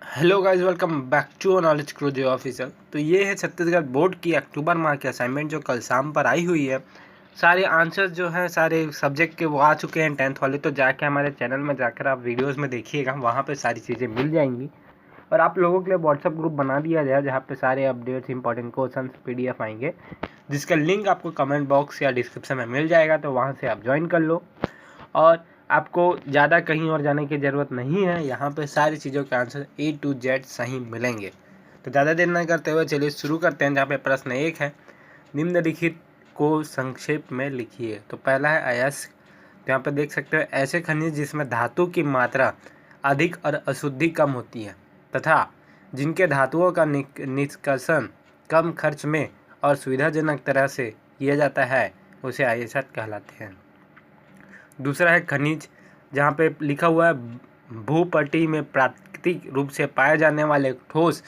Hello guys, welcome back to knowledge cruise officer. तो ये है छत्तीसगढ़ बोर्ड की अक्टूबर माह की असाइनमेंट जो कल शाम पर आई हुई है। सारे आंसर्स जो हैं सारे सब्जेक्ट के वो आ चुके हैं 10th वाले। तो जाके हमारे चैनल में जाकर आप वीडियोस में देखिएगा, वहाँ पे सारी चीज़ें मिल जाएंगी। और आप लोगों के लिए व्हाट्सअप ग्रुप बना दिया गया जहाँ पे सारे अपडेट्स, इंपॉर्टेंट क्वेश्चन PDF आएंगे, जिसका लिंक आपको कमेंट बॉक्स या डिस्क्रिप्शन में मिल जाएगा। तो वहाँ से आप ज्वाइन कर लो और आपको ज़्यादा कहीं और जाने की ज़रूरत नहीं है। यहाँ पे सारी चीज़ों के आंसर A to Z सही मिलेंगे। तो ज़्यादा देर न करते हुए चलिए शुरू करते हैं। जहाँ पे प्रश्न 1 है, निम्नलिखित को संक्षेप में लिखिए। तो पहला है अयस्क। तो यहाँ पे देख सकते हो, ऐसे खनिज जिसमें धातु की मात्रा अधिक और अशुद्धि कम होती है तथा जिनके धातुओं का निष्कर्षण कम खर्च में और सुविधाजनक तरह से किया जाता है, उसे अयस्क कहलाते हैं। दूसरा है खनिज, जहाँ पे लिखा हुआ है भूपटल में प्राकृतिक रूप से पाए जाने वाले ठोस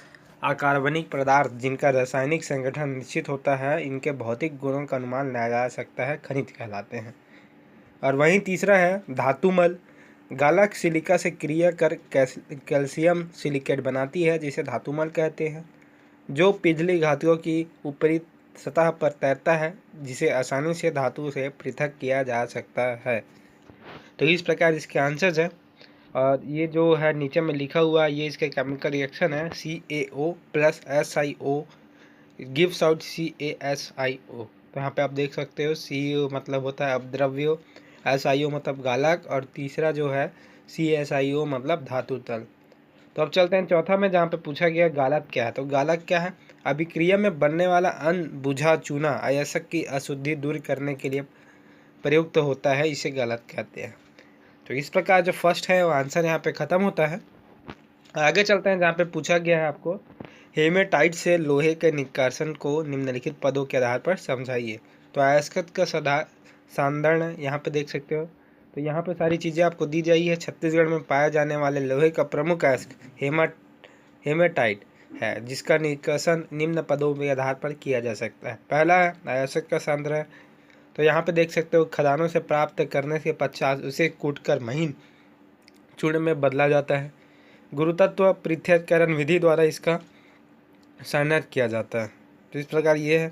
अकार्बनिक पदार्थ जिनका रासायनिक संगठन निश्चित होता है, इनके भौतिक गुणों का अनुमान लगाया जा सकता है, खनिज कहलाते हैं। और वहीं तीसरा है धातुमल। गालक सिलिका से क्रिया कर कैल्शियम सिलिकेट बनाती है, जिसे धातुमल कहते हैं, जो पिघली धातुओं की ऊपरी सतह पर तैरता है, जिसे आसानी से धातु से पृथक किया जा सकता है। तो इस प्रकार इसके आंसर्स हैं। और ये जो है नीचे में लिखा हुआ, ये इसका केमिकल रिएक्शन है। CaO plus SiO gives out CaSiO। तो यहाँ पे आप देख सकते हो, CaO मतलब होता है अपद्रव्य, SiO मतलब गालक, और तीसरा जो है CaSiO मतलब धातु तल। तो अब चलते हैं चौथा में, जहाँ पे पूछा गया गालक क्या है। तो गालक क्या है? अभिक्रिया में बनने वाला अनबुझा चूना अयस्क की अशुद्धि दूर करने के लिए प्रयुक्त होता है, इसे गालक कहते हैं। तो इस प्रकार जो फर्स्ट है वो आंसर यहाँ पे ख़त्म होता है। आगे चलते हैं, जहाँ पे पूछा गया है आपको, हेमेटाइट से लोहे के निष्कर्षण को निम्नलिखित पदों के आधार पर समझाइए। तो अयस्क का सांद्रण यहाँ पे देख सकते हो। तो यहाँ पे सारी चीज़ें आपको दी जाई है। छत्तीसगढ़ में पाए जाने वाले लोहे का प्रमुख अयस्क हेमाटाइट है, जिसका निष्कर्षण निम्न पदों के आधार पर किया जा सकता है। पहला है अयस्क का सांद्रण। तो यहाँ पे देख सकते हो, खदानों से प्राप्त करने के पश्चात उसे कूटकर महीन चूर्ण में बदला जाता है। गुरुतत्व पृथक्करण विधि द्वारा इसका संघनन किया जाता है। तो इस प्रकार ये है।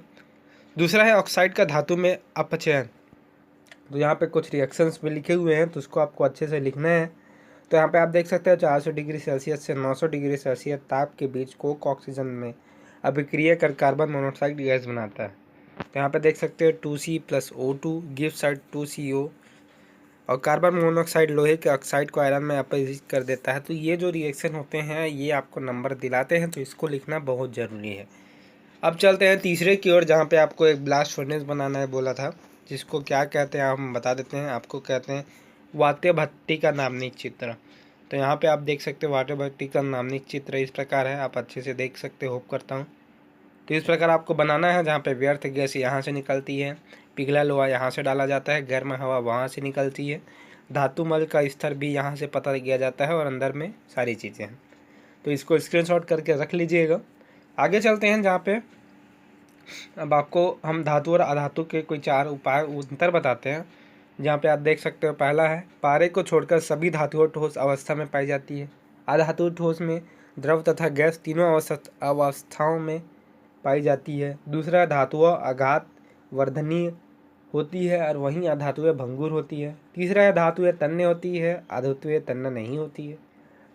दूसरा है ऑक्साइड का धातु में अपचयन। तो यहाँ पे कुछ रिएक्शंस भी लिखे हुए हैं, तो उसको आपको अच्छे से लिखना है। तो यहाँ पे आप देख सकते हो, 400 डिग्री सेल्सियस से 900 डिग्री सेल्सियस ताप के बीच कोक ऑक्सीजन में अभिक्रिया कर कार्बन मोनोऑक्साइड गैस बनाता है। तो यहाँ पे देख सकते हो 2C + O2 gives out 2CO। और कार्बन मोनोऑक्साइड लोहे के ऑक्साइड को आयरन में अपघटित कर देता है। तो ये जो रिएक्शन होते हैं ये आपको नंबर दिलाते हैं, तो इसको लिखना बहुत ज़रूरी है। अब चलते हैं तीसरे की ओर, जहाँ पे आपको एक ब्लास्ट फर्नेस बनाना है बोला था, जिसको क्या कहते हैं हम बता देते हैं आपको। कहते हैं वात्य भट्टी का नामनिक चित्र। तो यहाँ पे आप देख सकते हो वात्य भट्टी का नामनिक चित्र इस प्रकार है, आप अच्छे से देख सकते हो, होप करता हूँ। तो इस प्रकार आपको बनाना है, जहाँ पे व्यर्थ गैस यहाँ से निकलती है, पिघला लोहा यहाँ से डाला जाता है, गर्म हवा वहाँ से निकलती है, धातु मल का स्तर भी यहाँ से पता किया जाता है, और अंदर में सारी चीज़ें हैं। तो इसको स्क्रीनशॉट करके रख लीजिएगा। आगे चलते हैं, जहाँ पे अब आपको हम धातु और अधातु के कोई 4 उपाय अंतर बताते हैं। जहाँ पे आप देख सकते हो, पहला है पारे को छोड़कर सभी धातुओं ठोस अवस्था में पाई जाती है। अधातु ठोस में द्रव तथा गैस तीनों अवस्थाओं में पाई जाती है। दूसरा, धातुओं आघात वर्धनीय होती है और वहीं अधातुएं भंगुर होती है। तीसरा है धातुएं तन्य होती है, अधातुएं तन्य नहीं होती है।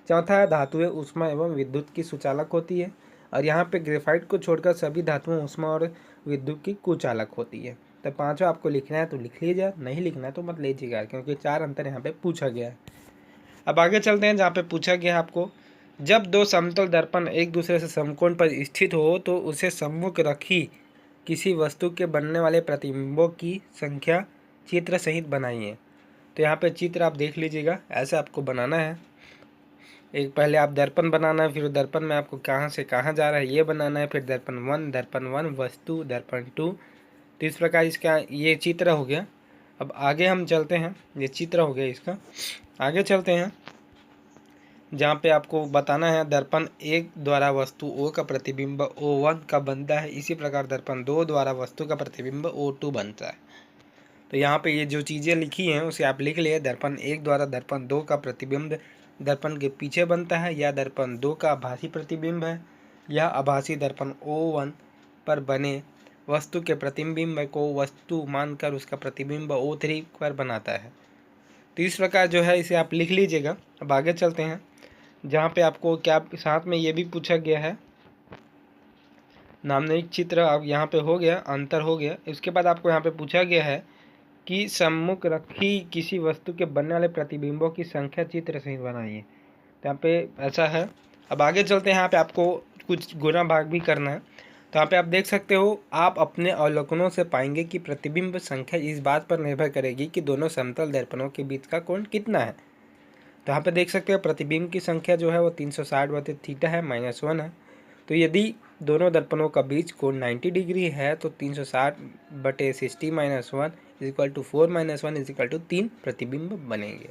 चौथा है धातुएं ऊष्मा एवं विद्युत की सुचालक होती है, और यहाँ पे ग्रेफाइट को छोड़कर सभी धातुएं ऊष्मा और विद्युत की कुचालक होती है। तो पांचवा आपको लिखना है तो लिख लीजिए, नहीं लिखना है तो मत लीजिएगा, क्योंकि 4 अंतर यहाँ पे पूछा गया है। अब आगे चलते हैं, जहाँ पे पूछा गया है आपको, जब 2 समतल दर्पण एक दूसरे से समकोण पर स्थित हो तो उसे सम्मुख रखी किसी वस्तु के बनने वाले प्रतिबिंबों की संख्या चित्र सहित बनाइए। तो यहाँ पे चित्र आप देख लीजिएगा, ऐसे आपको बनाना है। एक पहले आप दर्पण बनाना है, फिर दर्पण में आपको कहाँ से कहाँ जा रहा है ये बनाना है, फिर दर्पण 1 वस्तु, दर्पण 2। तो इस प्रकार इसका ये चित्र हो गया। अब आगे हम चलते हैं, ये चित्र हो गया इसका। आगे चलते हैं, जहाँ पे आपको बताना है दर्पण 1 द्वारा वस्तु O का प्रतिबिंब O1 का बनता है, इसी प्रकार दर्पण 2 द्वारा वस्तु का प्रतिबिंब O2 बनता है। तो यहाँ पे ये जो चीज़ें लिखी हैं उसे आप लिख लिए। दर्पण 1 द्वारा दर्पण 2 का प्रतिबिंब दर्पण के पीछे बनता है, या दर्पण 2 का आभासी प्रतिबिंब है, या आभासी दर्पण O1 पर बने वस्तु के प्रतिबिंब को वस्तु मानकर उसका प्रतिबिंब O3 पर बनाता है। तो इस प्रकार जो है इसे आप लिख लीजिएगा। अब आगे चलते हैं, जहाँ पे आपको क्या साथ में ये भी पूछा गया है, नामनिक चित्र अब यहाँ पे हो गया, अंतर हो गया। इसके बाद आपको यहाँ पे पूछा गया है कि सम्मुख रखी किसी वस्तु के बनने वाले प्रतिबिंबों की संख्या चित्र सहित बनाइए। तो यहाँ पे ऐसा है। अब आगे चलते हैं, यहाँ पे आपको कुछ गुणा भाग भी करना है। तो यहाँ पे आप देख सकते हो, आप अपने अवलोकनों से पाएंगे कि प्रतिबिंब संख्या इस बात पर निर्भर करेगी कि दोनों समतल दर्पणों के बीच का कोण कितना है। तो यहाँ पे देख सकते हो प्रतिबिंब की संख्या जो है वो 360/θ है, -1 है। तो यदि दोनों दर्पणों का बीच कोण 90 डिग्री है तो 360/60 -1 = 4 - 1 = 3 प्रतिबिंब बनेंगे।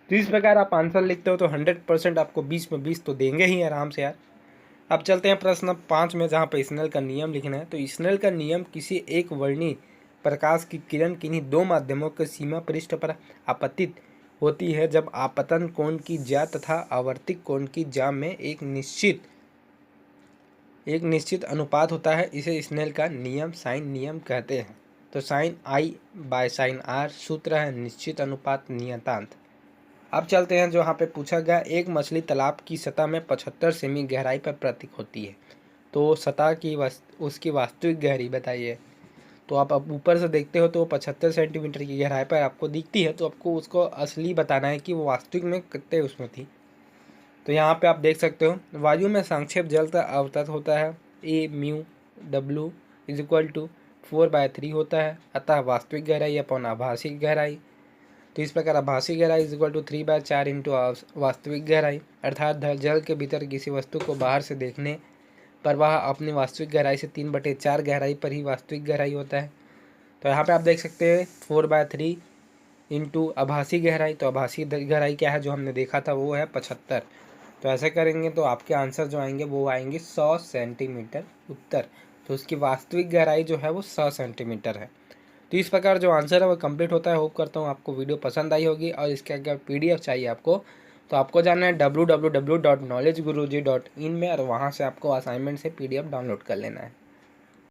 तो इस प्रकार आप आंसर लिखते हो तो 100% आपको 20 में 20 तो देंगे ही आराम से यार। अब चलते हैं प्रश्न 5 में, जहाँ पे स्नेल का नियम लिखना है। तो स्नेल का नियम किसी एक वर्णी प्रकाश की किरण किन्हीं दो माध्यमों के सीमा पृष्ठ पर आपतित होती है जब आपतन कोण की ज्या तथा आवर्तिक कोण की ज्या में एक निश्चित अनुपात होता है। इसे स्नेल का नियम, साइन नियम कहते हैं। तो साइन I/sin R सूत्र है निश्चित अनुपात नियतांक। अब चलते हैं, जो यहाँ पे पूछा गया, एक मछली तालाब की सतह में 75 सेमी गहराई पर प्रतीत होती है, तो सतह की उसकी वास्तविक गहराई बताइए। तो आप अब ऊपर से देखते हो तो 75 सेंटीमीटर की गहराई पर आपको दिखती है, तो आपको उसको असली बताना है कि वो वास्तविक में कितने उसमें थी। तो यहाँ पे आप देख सकते हो, वायु में संक्षेप जल का अवतत होता है, A/μW = 4/3 होता है, अतः वास्तविक गहराई अपन आभासी गहराई। तो इस प्रकार आभासी गहराई = 3/4 इंटू वास्तविक गहराई, अर्थात जल के भीतर किसी वस्तु को बाहर से देखने पर वह अपनी वास्तविक गहराई से 3/4 गहराई पर ही वास्तविक गहराई होता है। तो यहाँ पे आप देख सकते हैं 4/3 इंटू आभासी गहराई। तो आभासी गहराई क्या है जो हमने देखा था, वो है 75। तो ऐसे करेंगे तो आपके आंसर जो आएंगे वो आएंगे 100 सेंटीमीटर उत्तर। तो उसकी वास्तविक गहराई जो है वो 100 सेंटीमीटर है। तो इस प्रकार जो आंसर है वो कंप्लीट होता है। होप करता हूँ आपको वीडियो पसंद आई होगी, और इसके अगर PDF चाहिए आपको तो आपको जाना है www.knowledgeguruji.in में, और वहाँ से आपको असाइनमेंट से PDF डाउनलोड कर लेना है।